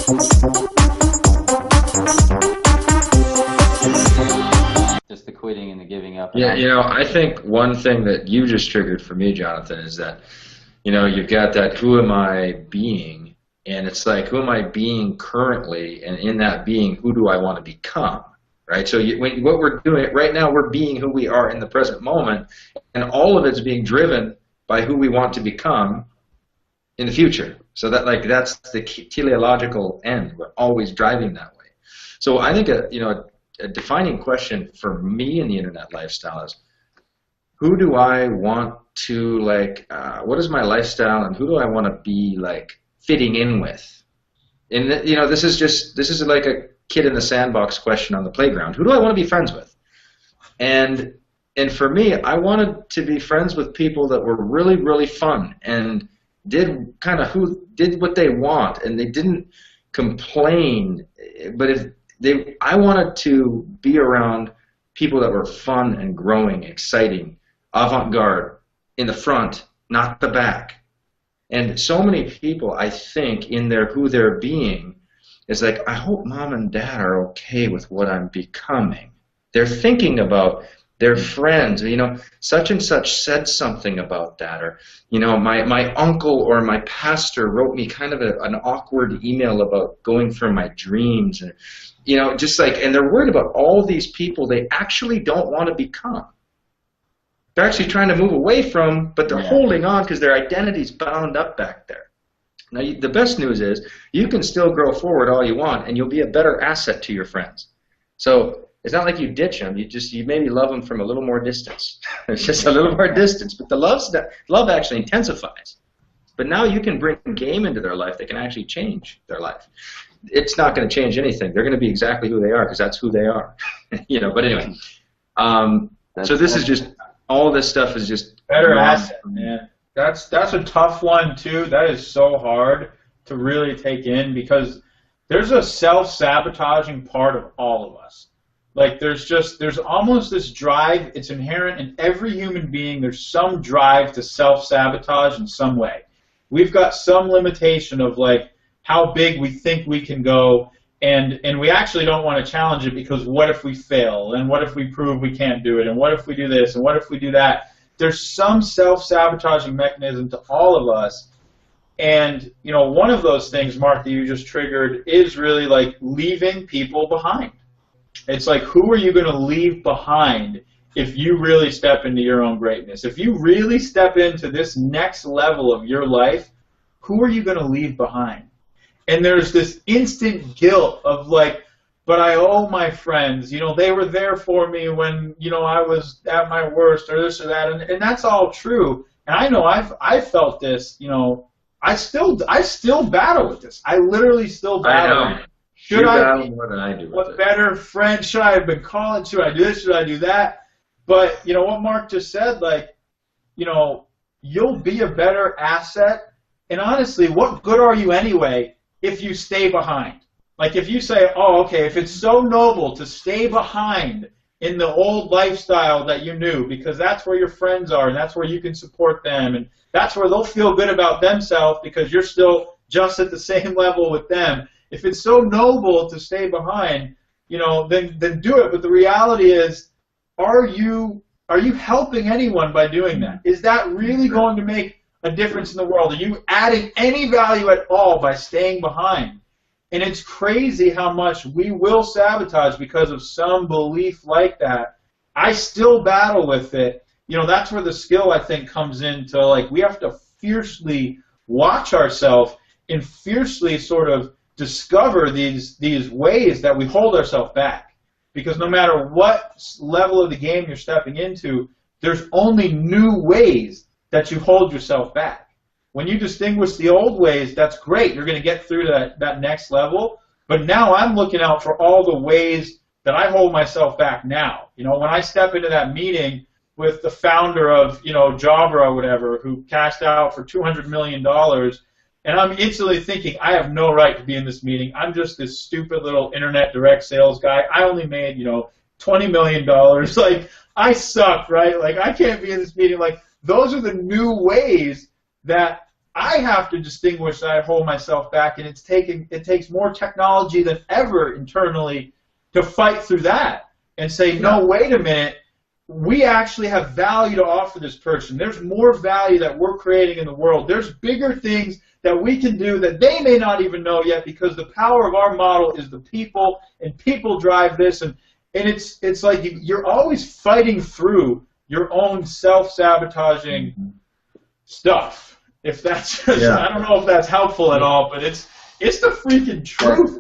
Just the quitting and the giving up. Yeah, I think one thing that you just triggered for me, Jonathan, is that, you've got that who am I being, and it's like, who am I being currently, and in that being, who do I want to become, right? So what we're doing right now, we're being who we are in the present moment, and all of it's being driven by who we want to become in the future. So that's the teleological end. We're always driving that way. So I think a defining question for me in the internet lifestyle is, who do I want to what is my lifestyle, and who do I want to be fitting in with? And this is like a kid in the sandbox question on the playground. Who do I want to be friends with? And for me, I wanted to be friends with people that were really, really fun and did what they want, and they didn't complain. But I wanted to be around people that were fun and growing, exciting, avant-garde, in the front, not the back. And so many people, I think, in who they're being, is like, I hope mom and dad are okay with what I'm becoming. They're thinking about their friends, such and such said something about that, or my uncle or my pastor wrote me kind of an awkward email about going for my dreams, and and they're worried about all these people they actually don't want to become. They're actually trying to move away from, but they're holding on because their identity's bound up back there. Now, the best news is you can still grow forward all you want, and you'll be a better asset to your friends. So it's not like you ditch them. You maybe love them from a little more distance. It's just a little more distance, but the love actually intensifies. But now you can bring game into their life that can actually change their life. It's not going to change anything. They're going to be exactly who they are because that's who they are. But anyway, so this is just, all this stuff is just better asset, man. That's a tough one too. That is so hard to really take in, because there's a self-sabotaging part of all of us. There's almost this drive. It's inherent in every human being. There's some drive to self-sabotage in some way. We've got some limitation of how big we think we can go, and we actually don't want to challenge it, because what if we fail, and what if we prove we can't do it, and what if we do this, and what if we do that? There's some self-sabotaging mechanism to all of us, and one of those things, Mark, that you just triggered is really leaving people behind. It's who are you going to leave behind if you really step into your own greatness? If you really step into this next level of your life, who are you going to leave behind? And there's this instant guilt of but I owe my friends, they were there for me when, I was at my worst, or this or that, and that's all true. And I know I've felt this, I still battle with this. I literally still battle. I know. Should I be more than I do? What better friend should I have been calling? Should I do this? Should I do that? But what Mark just said, you'll be a better asset. And honestly, what good are you anyway if you stay behind? If you say, oh, okay, if it's so noble to stay behind in the old lifestyle that you knew, because that's where your friends are, and that's where you can support them, and that's where they'll feel good about themselves because you're still just at the same level with them. If it's so noble to stay behind, then do it. But the reality is, are you helping anyone by doing that? Is that really going to make a difference in the world? Are you adding any value at all by staying behind? And it's crazy how much we will sabotage because of some belief like that. I still battle with it. That's where the skill, I think, comes into, we have to fiercely watch ourselves and fiercely sort of discover these ways that we hold ourselves back. Because no matter what level of the game you're stepping into, there's only new ways that you hold yourself back. When you distinguish the old ways, that's great. You're going to get through to that next level. But now I'm looking out for all the ways that I hold myself back now. When I step into that meeting with the founder of, Jabra or whatever, who cashed out for $200 million, and I'm instantly thinking, I have no right to be in this meeting. I'm just this stupid little internet direct sales guy. I only made, $20 million. I suck, right? I can't be in this meeting. Those are the new ways that I have to distinguish that I hold myself back, and it takes more technology than ever internally to fight through that and say, no, wait a minute, we actually have value to offer this person. There's more value that we're creating in the world. There's bigger things that we can do that they may not even know yet, because the power of our model is the people, and people drive this. And it's like you're always fighting through your own self-sabotaging stuff. If that's just, I don't know if that's helpful at all, but it's the freaking truth.